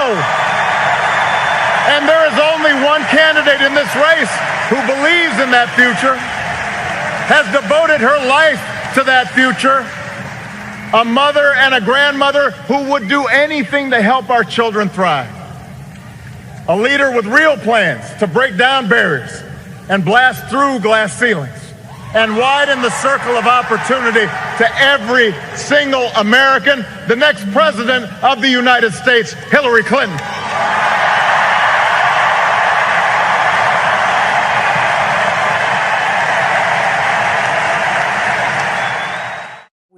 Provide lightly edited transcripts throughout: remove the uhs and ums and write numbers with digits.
know. And there is only one candidate in this race who believes in that future, has devoted her life to that future, a mother and a grandmother who would do anything to help our children thrive. A leader with real plans to break down barriers and blast through glass ceilings and widen the circle of opportunity to every single American, the next president of the United States, Hillary Clinton.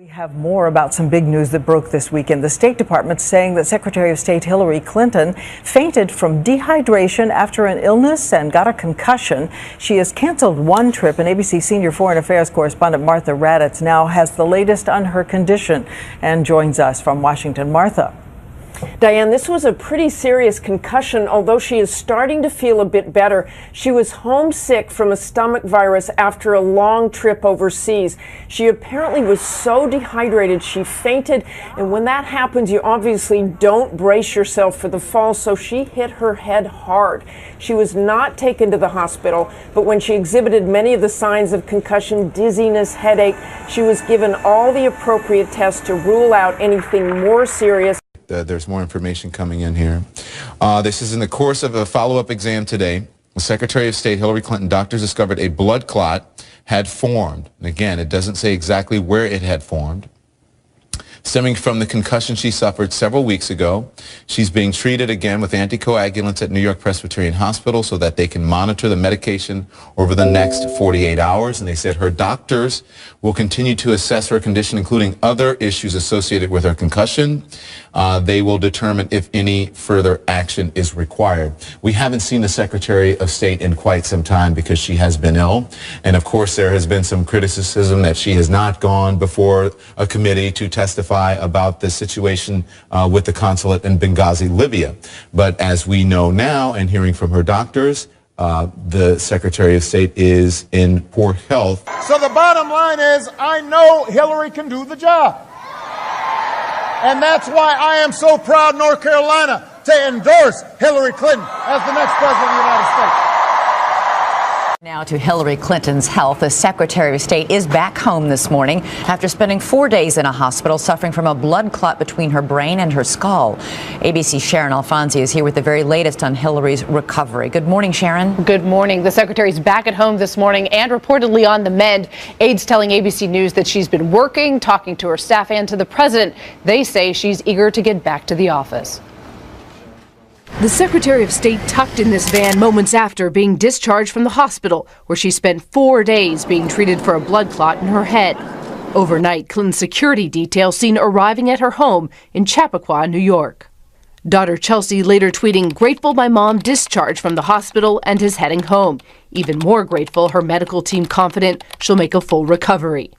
Have more about some big news that broke this weekend. The State Department saying that Secretary of State Hillary Clinton fainted from dehydration after an illness and got a concussion. She has canceled one trip, and ABC senior foreign affairs correspondent Martha Raddatz now has the latest on her condition and joins us from Washington. Martha. Diane, this was a pretty serious concussion, although she is starting to feel a bit better. She was homesick from a stomach virus after a long trip overseas. She apparently was so dehydrated she fainted, and when that happens, you obviously don't brace yourself for the fall, so she hit her head hard. She was not taken to the hospital, but when she exhibited many of the signs of concussion, dizziness, headache, she was given all the appropriate tests to rule out anything more serious. There's more information coming in here. This is in the course of a follow-up exam today. The Secretary of State Hillary Clinton, doctors discovered a blood clot had formed. And again, it doesn't say exactly where it had formed. Stemming from the concussion she suffered several weeks ago. She's being treated again with anticoagulants at New York Presbyterian Hospital so that they can monitor the medication over the next 48 hours. And they said her doctors will continue to assess her condition, including other issues associated with her concussion. They will determine if any further action is required. We haven't seen the Secretary of State in quite some time because she has been ill. And of course, there has been some criticism that she has not gone before a committee to testify about the situation with the consulate in Benghazi, Libya. But as we know now, and hearing from her doctors, the Secretary of State is in poor health. So the bottom line is, I know Hillary can do the job. And that's why I am so proud, North Carolina, to endorse Hillary Clinton as the next president of the United States. Now to Hillary Clinton's health. The Secretary of State is back home this morning after spending 4 days in a hospital suffering from a blood clot between her brain and her skull. ABC's Sharon Alfonsi is here with the very latest on Hillary's recovery. Good morning, Sharon. Good morning. The Secretary's back at home this morning and reportedly on the mend. Aides telling ABC News that she's been working, talking to her staff and to the president. They say she's eager to get back to the office. The Secretary of State tucked in this van moments after being discharged from the hospital, where she spent 4 days being treated for a blood clot in her head. Overnight, Clinton's security detail seen arriving at her home in Chappaqua, New York. Daughter Chelsea later tweeting, "Grateful my mom discharged from the hospital and is heading home. Even more grateful her medical team confident she'll make a full recovery."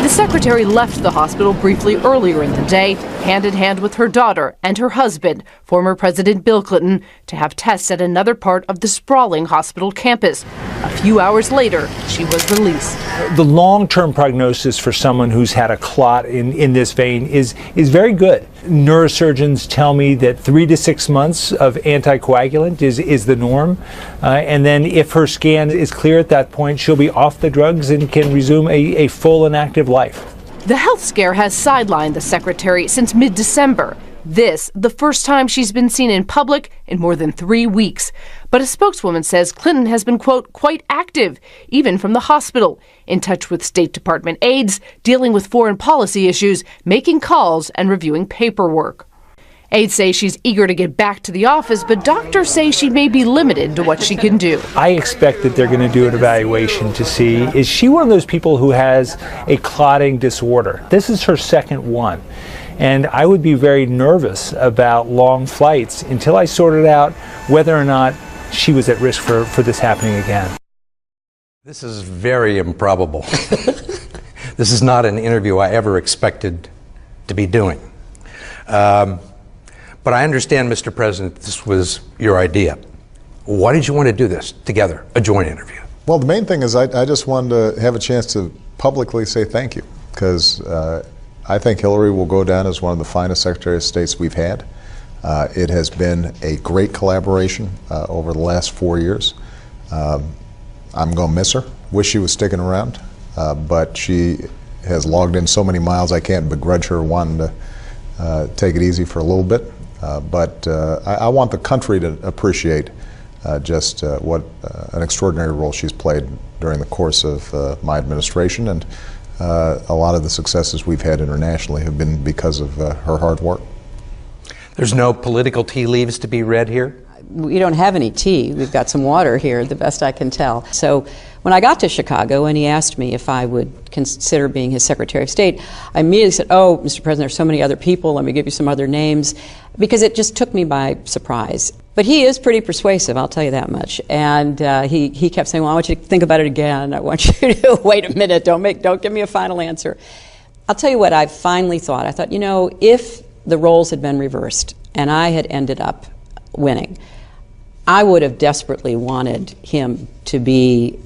The secretary left the hospital briefly earlier in the day, hand in hand with her daughter and her husband, former President Bill Clinton, to have tests at another part of the sprawling hospital campus. A few hours later, she was released. The long-term prognosis for someone who's had a clot in this vein is very good. Neurosurgeons tell me that 3 to 6 months of anticoagulant is the norm. And then if her scan is clear at that point, she'll be off the drugs and can resume a full and active life. The health scare has sidelined the secretary since mid-December. This, the first time she's been seen in public in more than 3 weeks. But a spokeswoman says Clinton has been, quote, quite active, even from the hospital, in touch with State Department aides, dealing with foreign policy issues, making calls, and reviewing paperwork. Aides say she's eager to get back to the office, but doctors say she may be limited to what she can do. I expect that they're going to do an evaluation to see, is she one of those people who has a clotting disorder? This is her second one. And I would be very nervous about long flights until I sorted out whether or not she was at risk for this happening again. This is very improbable. This is not an interview I ever expected to be doing. But I understand, Mr. President, this was your idea. Why did you want to do this together, a joint interview? Well, the main thing is I just wanted to have a chance to publicly say thank you, because I think Hillary will go down as one of the finest Secretary of States we've had. It has been a great collaboration over the last 4 years. I'm going to miss her. Wish she was sticking around, but she has logged in so many miles I can't begrudge her wanting to take it easy for a little bit. But I want the country to appreciate just what an extraordinary role she's played during the course of my administration, and a lot of the successes we've had internationally have been because of her hard work. There's no political tea leaves to be read here? We don't have any tea. We've got some water here, the best I can tell. So when I got to Chicago and he asked me if I would consider being his Secretary of State, I immediately said, "Oh, Mr. President, there's so many other people. Let me give you some other names," because it just took me by surprise. But he is pretty persuasive, I'll tell you that much. And he kept saying, "Well, I want you to think about it again. I want you to wait a minute. Don't give me a final answer." I'll tell you what I finally thought. I thought, you know, if the roles had been reversed and I had ended up winning, I would have desperately wanted him to be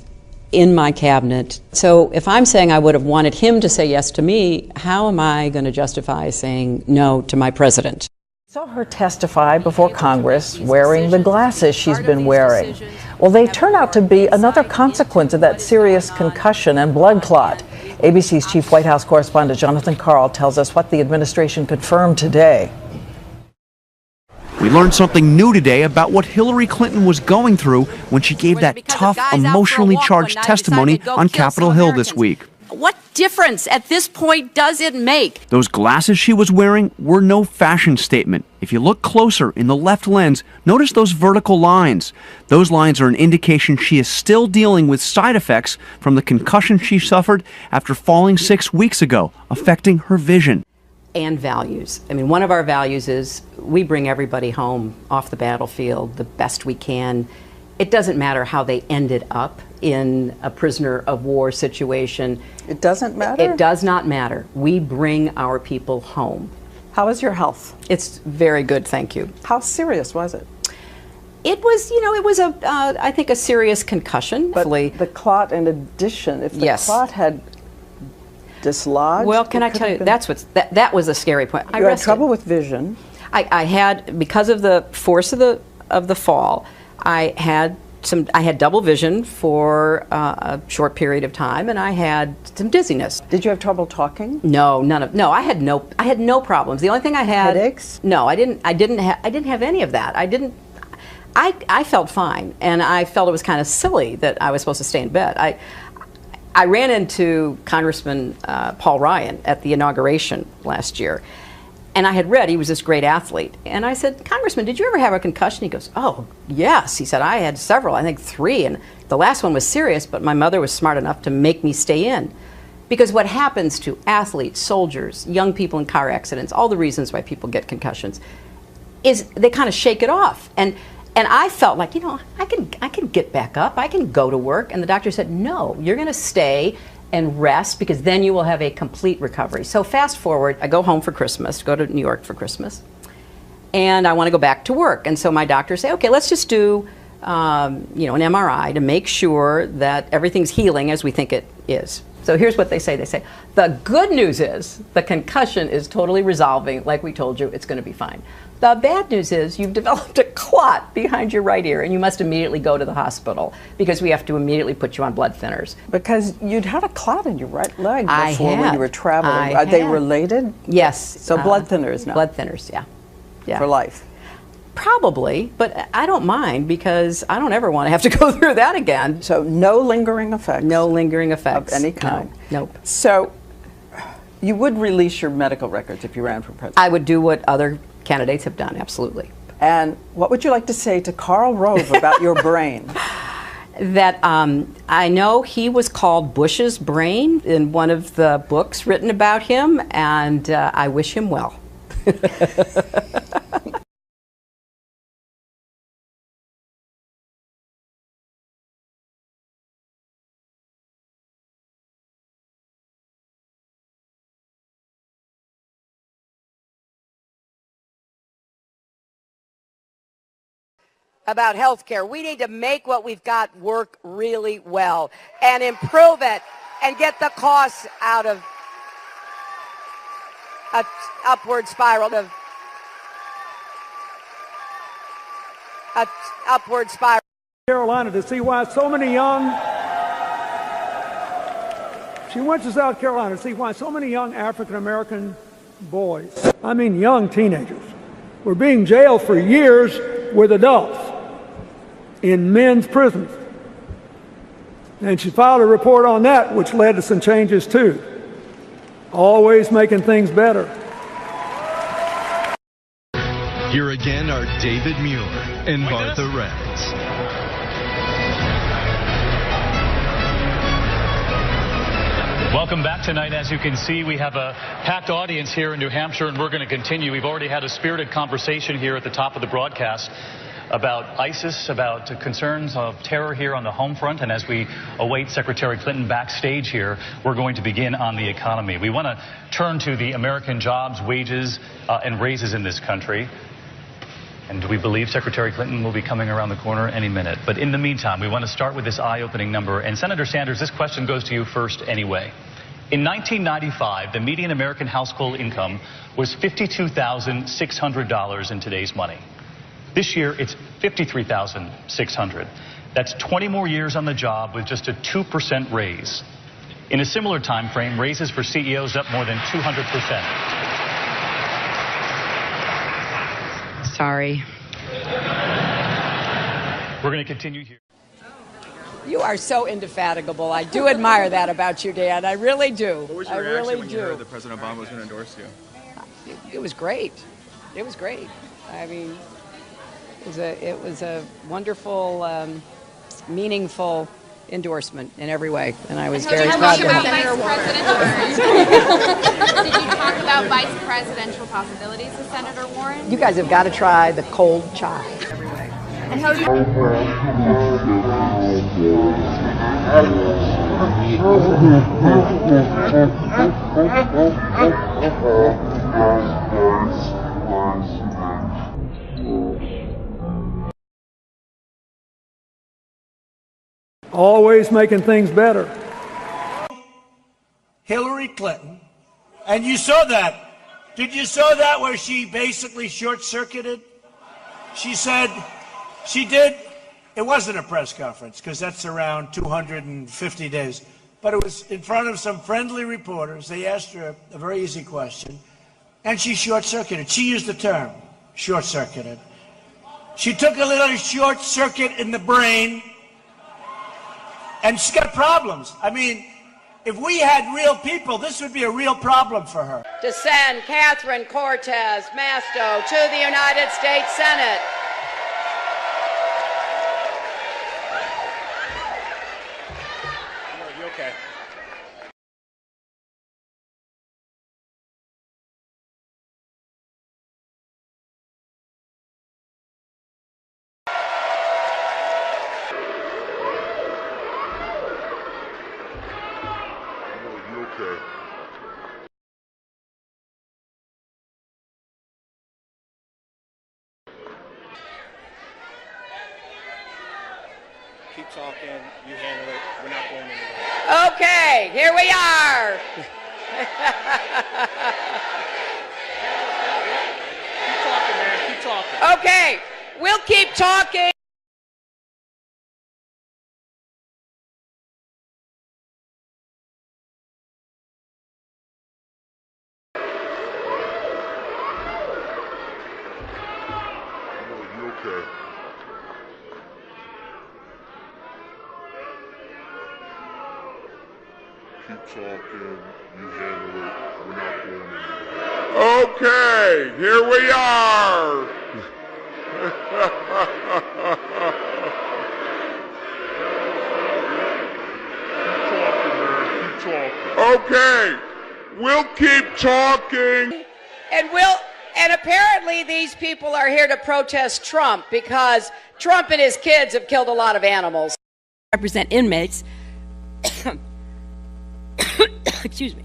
in my cabinet. So if I'm saying I would have wanted him to say yes to me, how am I going to justify saying no to my president? Saw her testify before Congress wearing the glasses she's been wearing. Well, they turn out to be another consequence of that serious concussion and blood clot. ABC's chief White House correspondent Jonathan Karl tells us what the administration confirmed today. We learned something new today about what Hillary Clinton was going through when she gave that tough, emotionally charged testimony on Capitol Hill this week. What difference at this point does it make? Those glasses she was wearing were no fashion statement. If you look closer in the left lens, notice those vertical lines. Those lines are an indication she is still dealing with side effects from the concussion she suffered after falling 6 weeks ago, affecting her vision. And values. I mean, one of our values is we bring everybody home off the battlefield the best we can. It doesn't matter how they ended up in a prisoner of war situation. It doesn't matter? It does not matter. We bring our people home. How is your health? It's very good, thank you. How serious was it? It was, you know, it was I think a serious concussion. But the clot, in addition, if the Yes. clot had dislodged. Well, can I tell you, that was a scary point. You had trouble with vision. I had, because of the force of the fall, I had double vision for a short period of time, and I had some dizziness. Did you have trouble talking? No, no. I had no problems. The only thing I had, headaches? No, I didn't have any of that. I felt fine, and I felt it was kind of silly that I was supposed to stay in bed. I ran into Congressman Paul Ryan at the inauguration last year, and I had read he was this great athlete. And I said, "Congressman, did you ever have a concussion?" He goes, "Oh, yes." He said, "I had several, I think 3, and the last one was serious, but my mother was smart enough to make me stay in." Because what happens to athletes, soldiers, young people in car accidents, all the reasons why people get concussions, is they kind of shake it off. And I felt like, you know, I can get back up, I can go to work. And the doctor said, "No, you're going to stay and rest, because then you will have a complete recovery." So fast forward, I go home for Christmas, go to New York for Christmas, and I want to go back to work. And so my doctor say, "Okay, let's just do you know, an MRI to make sure that everything's healing as we think it is." So here's what they say. They say, "The good news is the concussion is totally resolving. Like we told you, it's going to be fine. The bad news is you've developed a clot behind your right ear, and you must immediately go to the hospital, because we have to immediately put you on blood thinners." Because you'd had a clot in your right leg I before when had. you were traveling. I Are they had. related? Yes. So blood thinners now? Blood thinners, yeah. For life? Probably, but I don't mind, because I don't ever want to have to go through that again. So no lingering effects? No lingering effects. Of any kind? No. Nope. So you would release your medical records if you ran for president? I would do what other candidates have done, absolutely. And what would you like to say to Karl Rove about your brain? That I know he was called Bush's brain in one of the books written about him, and I wish him well. About health care. We need to make what we've got work really well and improve it and get the costs out of an upward spiral of upward spiral. Carolina to see why so many young. She went to South Carolina to see why so many young African American boys, I mean young teenagers, were being jailed for years with adults in men's prisons. And she filed a report on that, which led to some changes too. Always making things better. Here again are David Muir and Martha Raddatz. Welcome back tonight. As you can see, we have a packed audience here in New Hampshire, and we're going to continue. We've already had a spirited conversation here at the top of the broadcast about ISIS, about concerns of terror here on the home front. And as we await Secretary Clinton backstage here, we're going to begin on the economy. We want to turn to the American jobs, wages, and raises in this country. And we believe Secretary Clinton will be coming around the corner any minute. But in the meantime, we want to start with this eye-opening number. And Senator Sanders, this question goes to you first anyway. In 1995, the median American household income was $52,600 in today's money. This year, it's $53,600. That's 20 more years on the job with just a 2% raise. In a similar time frame, raises for CEOs up more than 200%. Sorry. We're going to continue here. You are so indefatigable. I do admire that about you, Dan. I really do. What was your reaction when you heard that President Obama was going to endorse you? It was great. It was great. I mean, it was a wonderful, meaningful endorsement in every way, and I was very proud of it. Did you talk about vice presidential possibilities with Senator Warren? You guys have got to try the cold chai. And how Always making things better. Hillary Clinton, and you saw that. Did you saw that where she basically short-circuited? She said, she did, it wasn't a press conference because that's around 250 days, but it was in front of some friendly reporters. They asked her a very easy question, and she short-circuited. She used the term, short-circuited. She took a little short circuit in the brain, and she's got problems. I mean, if we had real people, this would be a real problem for her. To send Catherine Cortez Masto to the United States Senate. You okay? Keep talking, you handle it, we're not going anywhere. Okay, here we are. Keep talking, man, keep talking. Okay, we'll keep talking. Keep talking, you handle it, we're not going anywhere. Okay, here we are. Keep talking, man, keep talking. Okay, we'll keep talking. And apparently these people are here to protest Trump because Trump and his kids have killed a lot of animals. Represent inmates. Excuse me.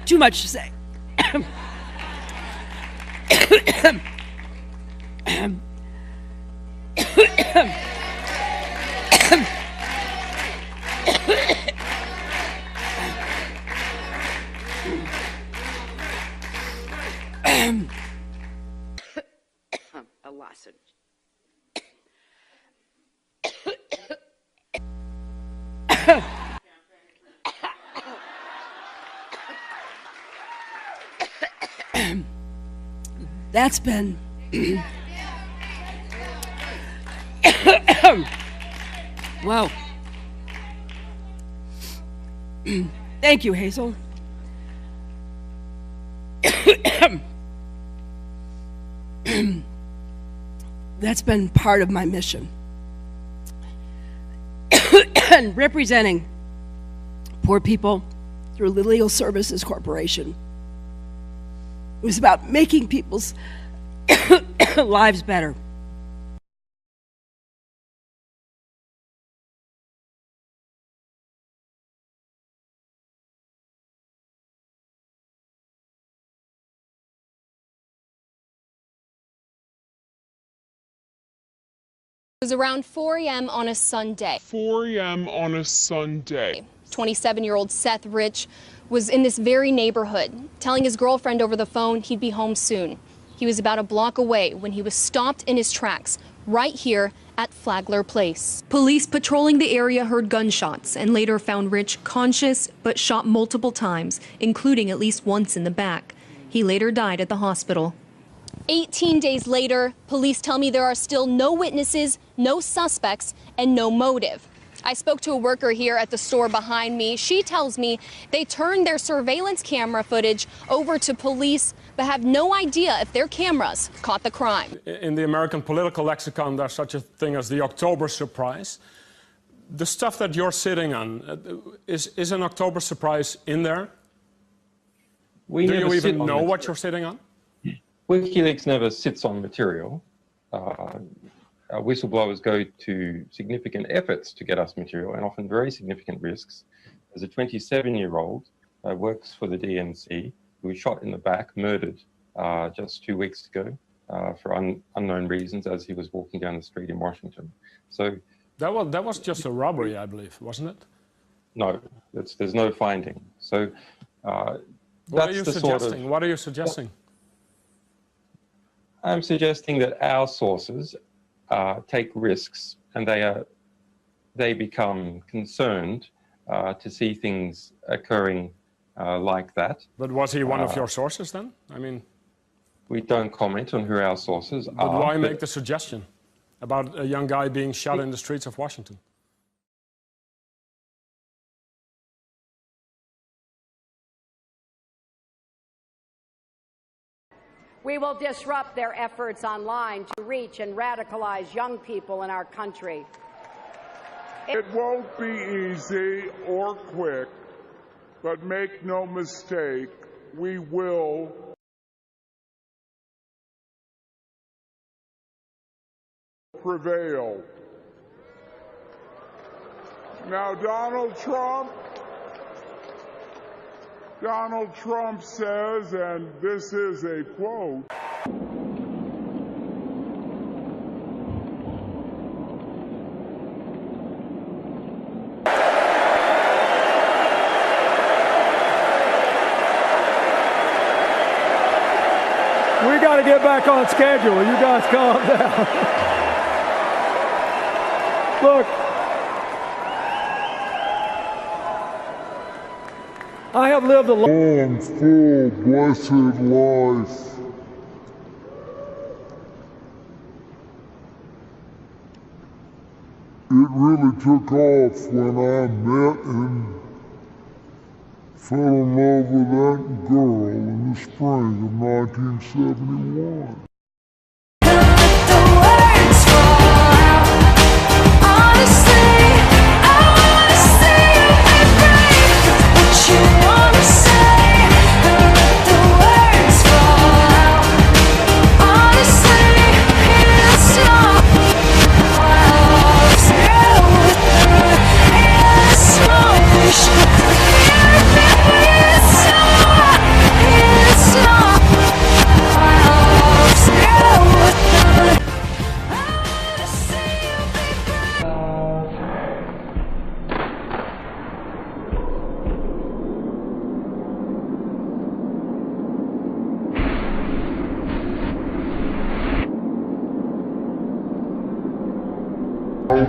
Too much to say. A lozenge. That's been wow. Thank you, Hazel. That's been part of my mission. And representing poor people through the Legal Services Corporation. It was about making people's lives better. It was around 4 a.m. on a Sunday. 4 a.m. on a Sunday. 27-year-old Seth Rich was in this very neighborhood, telling his girlfriend over the phone he'd be home soon. He was about a block away when he was stopped in his tracks, right here at Flagler Place. Police patrolling the area heard gunshots and later found Rich conscious but shot multiple times, including at least once in the back. He later died at the hospital. 18 days later, police tell me there are still no witnesses, no suspects, and no motive. I spoke to a worker here at the store behind me. She tells me they turned their surveillance camera footage over to police, but have no idea if their cameras caught the crime. In the American political lexicon, there's such a thing as the October surprise. The stuff that you're sitting on, is an October surprise in there? Do you even know what you're sitting on? WikiLeaks never sits on material. Whistleblowers go to significant efforts to get us material and often very significant risks. There's a 27-year-old works for the DNC who was shot in the back, murdered just 2 weeks ago for unknown reasons as he was walking down the street in Washington. So that was just a robbery, I believe, wasn't it? No, there's no finding. So what are you suggesting? What are you suggesting? I'm suggesting that our sources take risks and they become concerned to see things occurring like that. But was he one of your sources then? I mean, we don't comment on who our sources are. But why make the suggestion about a young guy being shot in the streets of Washington? We will disrupt their efforts online to reach and radicalize young people in our country. It won't be easy or quick, but make no mistake, we will prevail. Now, Donald Trump says, and this is a quote, We got to get back on schedule. You guys calm down. Look, I have lived a long, full, blessed life. It really took off when I met and fell in love with that girl in the spring of 1971. I